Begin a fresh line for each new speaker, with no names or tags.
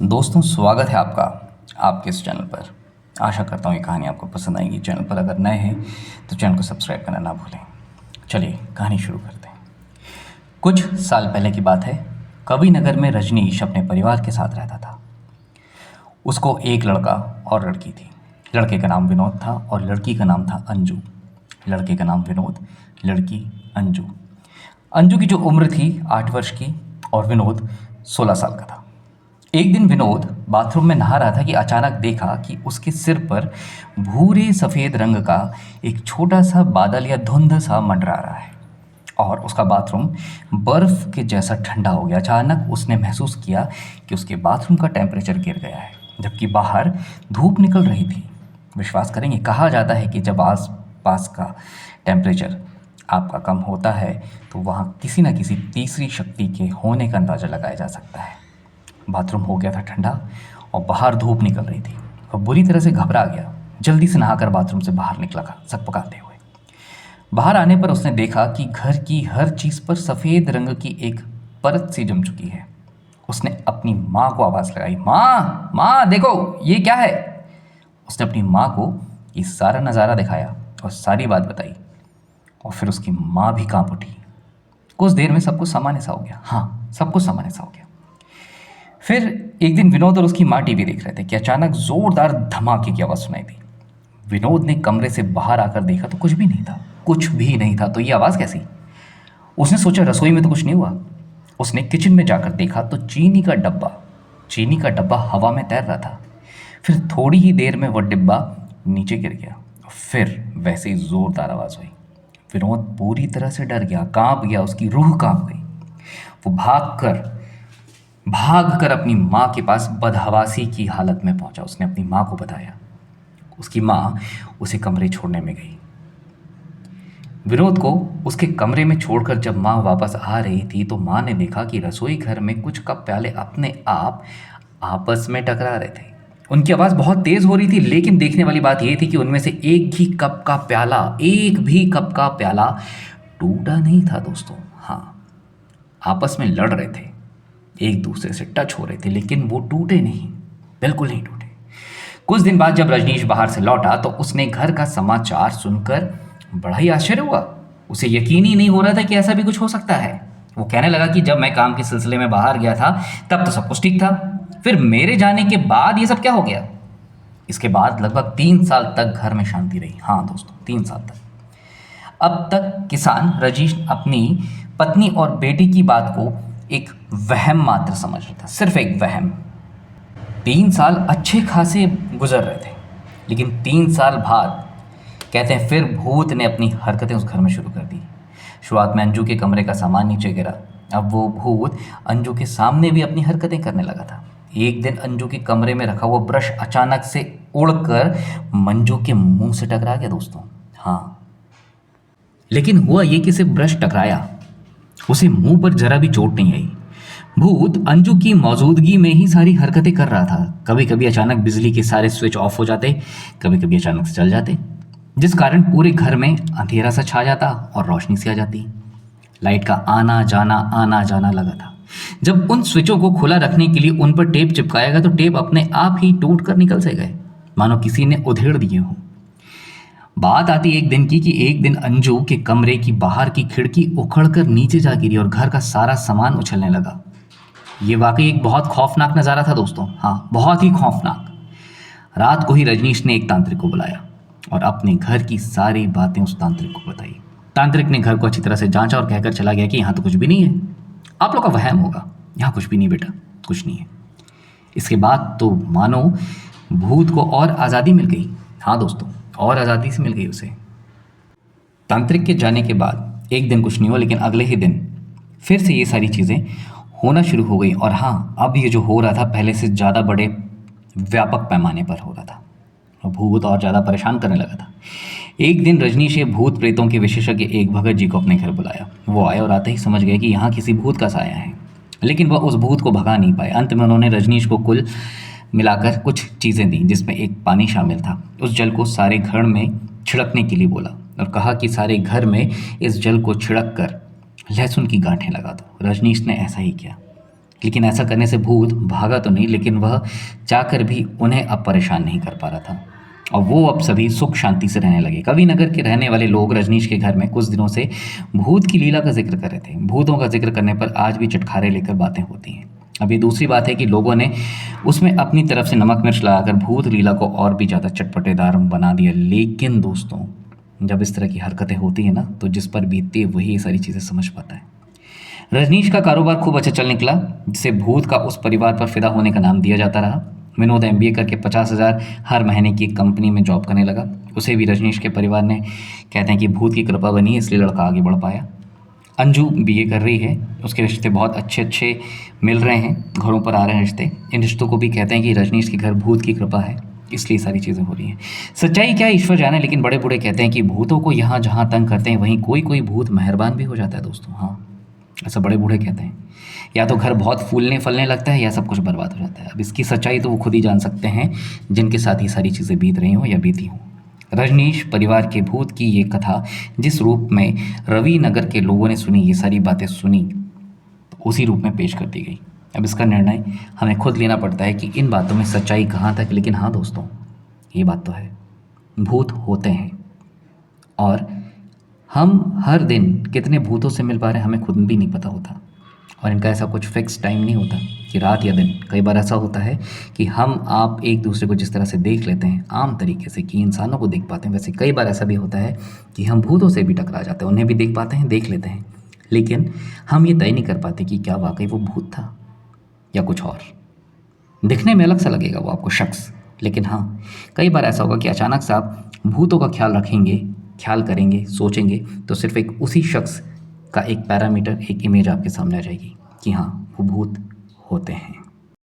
दोस्तों, स्वागत है आपका आपके इस चैनल पर। आशा करता हूँ ये कहानी आपको पसंद आएगी। चैनल पर अगर नए हैं तो चैनल को सब्सक्राइब करना ना भूलें। चलिए कहानी शुरू करते हैं। कुछ साल पहले की बात है। कवि नगर में रजनीश अपने परिवार के साथ रहता था। उसको एक लड़का और लड़की थी। लड़के का नाम विनोद था और लड़की का नाम था अंजू। लड़के का नाम विनोद, लड़की अंजू। अंजू की जो उम्र थी 8 वर्ष की और विनोद 16 साल का था। एक दिन विनोद बाथरूम में नहा रहा था कि अचानक देखा कि उसके सिर पर भूरे सफ़ेद रंग का एक छोटा सा बादल या धुंध सा मंडरा रहा है और उसका बाथरूम बर्फ़ के जैसा ठंडा हो गया। अचानक उसने महसूस किया कि उसके बाथरूम का टेम्परेचर गिर गया है, जबकि बाहर धूप निकल रही थी। विश्वास करेंगे, कहा जाता है कि जब आस पास का टेम्परेचर आपका कम होता है तो वहाँ किसी न किसी तीसरी शक्ति के होने का अंदाज़ा लगाया जा सकता है। बाथरूम हो गया था ठंडा और बाहर धूप निकल रही थी। वह बुरी तरह से घबरा गया। जल्दी से नहाकर बाथरूम से बाहर निकला सकपकाते हुए। बाहर आने पर उसने देखा कि घर की हर चीज़ पर सफ़ेद रंग की एक परत सी जम चुकी है। उसने अपनी माँ को आवाज़ लगाई, माँ माँ देखो ये क्या है। उसने अपनी माँ को ये सारा नज़ारा दिखाया और सारी बात बताई और फिर उसकी माँ भी कांप उठी। कुछ देर में सब कुछ सामान्य सा हो गया। हाँ, सब कुछ सामान्य सा हो गया। फिर एक दिन विनोद और उसकी माँ टीवी देख रहे थे कि अचानक जोरदार धमाके की आवाज़ सुनाई दी। विनोद ने कमरे से बाहर आकर देखा तो कुछ भी नहीं था। कुछ भी नहीं था तो ये आवाज़ कैसी। उसने सोचा रसोई में तो कुछ नहीं हुआ। उसने किचन में जाकर देखा तो चीनी का डब्बा हवा में तैर रहा था। फिर थोड़ी ही देर में वह डिब्बा नीचे गिर गया। फिर वैसे ही जोरदार आवाज़ हुई। विनोद पूरी तरह से डर गया, कांप गया, उसकी रूह कांप गई। वो भाग कर अपनी माँ के पास बदहवासी की हालत में पहुंचा। उसने अपनी माँ को बताया। उसकी माँ उसे कमरे छोड़ने में गई। विनोद को उसके कमरे में छोड़कर जब माँ वापस आ रही थी तो माँ ने देखा कि रसोई घर में कुछ कप प्याले अपने आप आपस में टकरा रहे थे। उनकी आवाज़ बहुत तेज़ हो रही थी, लेकिन देखने वाली बात यह थी कि उनमें से एक भी कप का प्याला टूटा नहीं था दोस्तों। हाँ, आपस में लड़ रहे थे, एक दूसरे से टच हो रहे थे, लेकिन वो टूटे नहीं, बिल्कुल नहीं टूटे। कुछ दिन बाद जब रजनीश बाहर से लौटा तो उसने घर का समाचार सुनकर बड़ा ही आश्चर्य हुआ। उसे यकीन ही नहीं हो रहा था कि ऐसा भी कुछ हो सकता है। वो कहने लगा कि जब मैं काम के सिलसिले में बाहर गया था तब तो सब कुछ ठीक था, फिर मेरे जाने के बाद ये सब क्या हो गया। इसके बाद लगभग 3 साल तक घर में शांति रही। हाँ दोस्तों, 3 साल तक। अब तक किसान रजीश अपनी पत्नी और बेटी की बात को एक वहम मात्र समझ रहा था, सिर्फ एक वहम। 3 साल अच्छे खासे गुजर रहे थे, लेकिन 3 साल बाद कहते हैं फिर भूत ने अपनी हरकतें उस घर में शुरू कर दी। शुरुआत में अंजू के कमरे का सामान नीचे गिरा। अब वो भूत अंजू के सामने भी अपनी हरकतें करने लगा था। एक दिन अंजू के कमरे में रखा हुआ ब्रश अचानक से उड़कर मंजू के मुंह से टकरा गया दोस्तों। हाँ, लेकिन हुआ ये कि सिर्फ ब्रश टकराया, उसे मुंह पर जरा भी चोट नहीं आई। भूत अंजू की मौजूदगी में ही सारी हरकतें कर रहा था। कभी कभी अचानक बिजली के सारे स्विच ऑफ हो जाते, कभी कभी अचानक से चल जाते, जिस कारण पूरे घर में अंधेरा सा छा जाता और रोशनी सी आ जाती। लाइट का आना जाना लगा था। जब उन स्विचों को खुला रखने के लिए उन पर टेप चिपकाया गया तो टेप अपने आप ही टूट कर निकल से गए, मानो किसी ने उधेड़ दिए हों। बात आती एक दिन की कि एक दिन अंजू के कमरे की बाहर की खिड़की उखड़कर नीचे जा गिरी और घर का सारा सामान उछलने लगा। ये वाकई एक बहुत खौफनाक नज़ारा था दोस्तों। हाँ, बहुत ही खौफनाक। रात को ही रजनीश ने एक तांत्रिक को बुलाया और अपने घर की सारी बातें उस तांत्रिक को बताई। तांत्रिक ने घर को अच्छी तरह से जांचा और कहकर चला गया कि यहाँ तो कुछ भी नहीं है, आप लोग का वहम होगा, यहाँ कुछ भी नहीं बेटा, कुछ नहीं है। इसके बाद तो मानो भूत को और आज़ादी मिल गई। हाँ दोस्तों, और आज़ादी से मिल गई उसे। तांत्रिक के जाने के बाद एक दिन कुछ नहीं हुआ, लेकिन अगले ही दिन फिर से ये सारी चीज़ें होना शुरू हो गई। और हाँ, अब ये जो हो रहा था पहले से ज़्यादा बड़े व्यापक पैमाने पर हो रहा था और भूत और ज़्यादा परेशान करने लगा था। एक दिन रजनीश भूत प्रेतों के विशेषज्ञ एक भगत जी को अपने घर बुलाया। वो आए और आते ही समझ गए कि यहाँ किसी भूत का साया है, लेकिन वह उस भूत को भगा नहीं पाए। अंत में उन्होंने रजनीश को कुल मिलाकर कुछ चीज़ें दी, जिसमें एक पानी शामिल था। उस जल को सारे घर में छिड़कने के लिए बोला और कहा कि सारे घर में इस जल को छिड़क कर लहसुन की गांठें लगा दो। रजनीश ने ऐसा ही किया। लेकिन ऐसा करने से भूत भागा तो नहीं, लेकिन वह चाहकर भी उन्हें अब परेशान नहीं कर पा रहा था और वो अब सभी सुख शांति से रहने लगे। कवि नगर के रहने वाले लोग रजनीश के घर में कुछ दिनों से भूत की लीला का जिक्र कर रहे थे। भूतों का जिक्र करने पर आज भी चटखारे लेकर बातें होती हैं। अभी दूसरी बात है कि लोगों ने उसमें अपनी तरफ से नमक मिर्च लगाकर भूत लीला को और भी ज़्यादा चटपटेदार बना दिया। लेकिन दोस्तों, जब इस तरह की हरकतें होती हैं ना, तो जिस पर बीतती है वही ये सारी चीज़ें समझ पाता है। रजनीश का कारोबार खूब अच्छा चल निकला, जिसे भूत का उस परिवार पर फिदा होने का नाम दिया जाता रहा। विनोद एमबीए करके 50,000 हर महीने की एक कंपनी में जॉब करने लगा। उसे भी रजनीश के परिवार ने कहते हैं कि भूत की कृपा बनी है, इसलिए लड़का आगे बढ़ पाया। अंजू बीए कर रही है, उसके रिश्ते बहुत अच्छे अच्छे मिल रहे हैं, घरों पर आ रहे हैं रिश्ते। इन रिश्तों को भी कहते हैं कि रजनीश के घर भूत की कृपा है, इसलिए सारी चीज़ें हो रही हैं। सच्चाई क्या है ईश्वर जाने, लेकिन बड़े बूढ़े कहते हैं कि भूतों को यहाँ जहाँ तंग करते हैं वहीं कोई कोई भूत मेहरबान भी हो जाता है दोस्तों। हाँ, ऐसा बड़े बूढ़े कहते हैं। या तो घर बहुत फूलने फलने लगता है या सब कुछ बर्बाद हो जाता है। अब इसकी सच्चाई तो वो खुद ही जान सकते हैं जिनके साथ ये सारी चीज़ें बीत रही हों या बीती हों। रजनीश परिवार के भूत की ये कथा जिस रूप में रवि नगर के लोगों ने सुनी, ये सारी बातें सुनी, तो उसी रूप में पेश कर दी गई। अब इसका निर्णय हमें खुद लेना पड़ता है कि इन बातों में सच्चाई कहाँ तक। लेकिन हाँ दोस्तों, ये बात तो है, भूत होते हैं और हम हर दिन कितने भूतों से मिल पा रहे हैं हमें खुद भी नहीं पता होता। और इनका ऐसा कुछ फिक्स टाइम नहीं होता कि रात या दिन। कई बार ऐसा होता है कि हम आप एक दूसरे को जिस तरह से देख लेते हैं आम तरीके से कि इंसानों को देख पाते हैं, वैसे कई बार ऐसा भी होता है कि हम भूतों से भी टकरा जाते हैं। उन्हें भी देख पाते हैं, देख लेते हैं, लेकिन हम ये तय नहीं कर पाते कि क्या वाकई वो भूत था या कुछ और। दिखने में अलग सा लगेगा वो आपको शख्स, लेकिन हाँ, कई बार ऐसा होगा कि अचानक से आप भूतों का ख्याल रखेंगे, ख्याल करेंगे, सोचेंगे, तो सिर्फ एक उसी शख्स का एक पैरामीटर, एक इमेज आपके सामने आ जाएगी कि हाँ, वो भूत होते हैं।